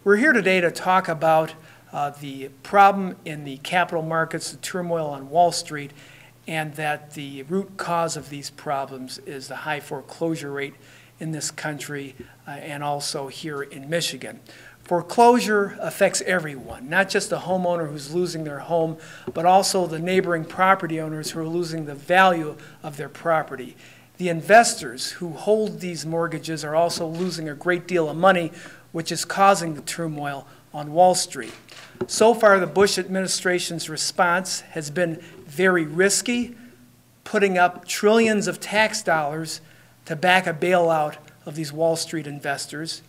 We're here today to talk about the problem in the capital markets, the turmoil on Wall Street, and that the root cause of these problems is the high foreclosure rate in this country and also here in Michigan. Foreclosure affects everyone, not just the homeowner who's losing their home, but also the neighboring property owners who are losing the value of their property. The investors who hold these mortgages are also losing a great deal of money, which is causing the turmoil on Wall Street. So far, the Bush administration's response has been very risky, putting up trillions of tax dollars to back a bailout of these Wall Street investors,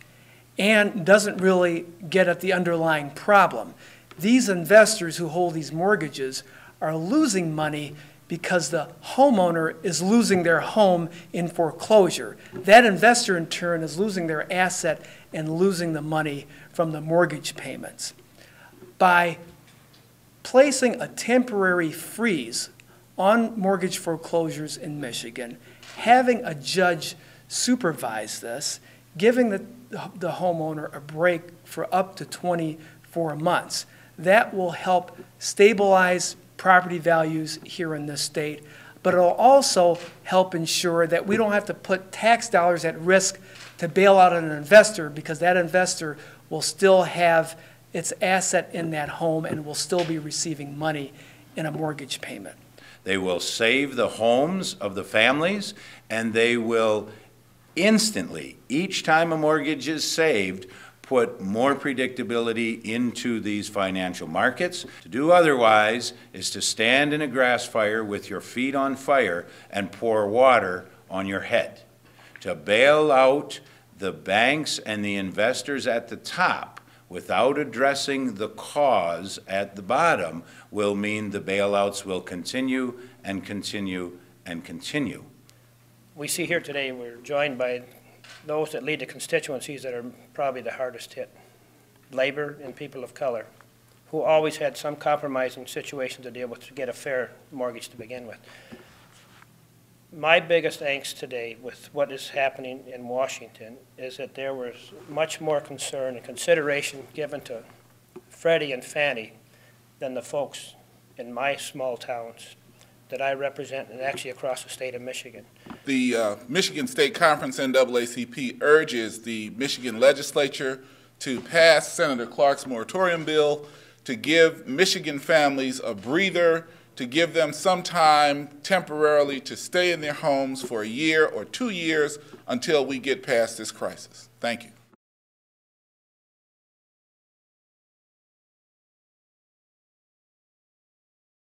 and doesn't really get at the underlying problem. These investors who hold these mortgages are losing money because the homeowner is losing their home in foreclosure. That investor, in turn, is losing their asset and losing the money from the mortgage payments. By placing a temporary freeze on mortgage foreclosures in Michigan, having a judge supervise this, giving the homeowner a break for up to 24 months, that will help stabilize property values here in this state, but it'll also help ensure that we don't have to put tax dollars at risk to bail out an investor, because that investor will still have its asset in that home and will still be receiving money in a mortgage payment. They will save the homes of the families, and they will instantly, each time a mortgage is saved, put more predictability into these financial markets. To do otherwise is to stand in a grass fire with your feet on fire and pour water on your head. To bail out the banks and the investors at the top without addressing the cause at the bottom will mean the bailouts will continue and continue and continue. We see here today we're joined by those that lead the constituencies that are probably the hardest hit, labor and people of color, who always had some compromising situation to deal with to get a fair mortgage to begin with. My biggest angst today with what is happening in Washington is that there was much more concern and consideration given to Freddie and Fannie than the folks in my small towns that I represent, and actually across the state of Michigan. The Michigan State Conference NAACP urges the Michigan legislature to pass Senator Clarke's moratorium bill to give Michigan families a breather, to give them some time temporarily to stay in their homes for a year or 2 years until we get past this crisis. Thank you.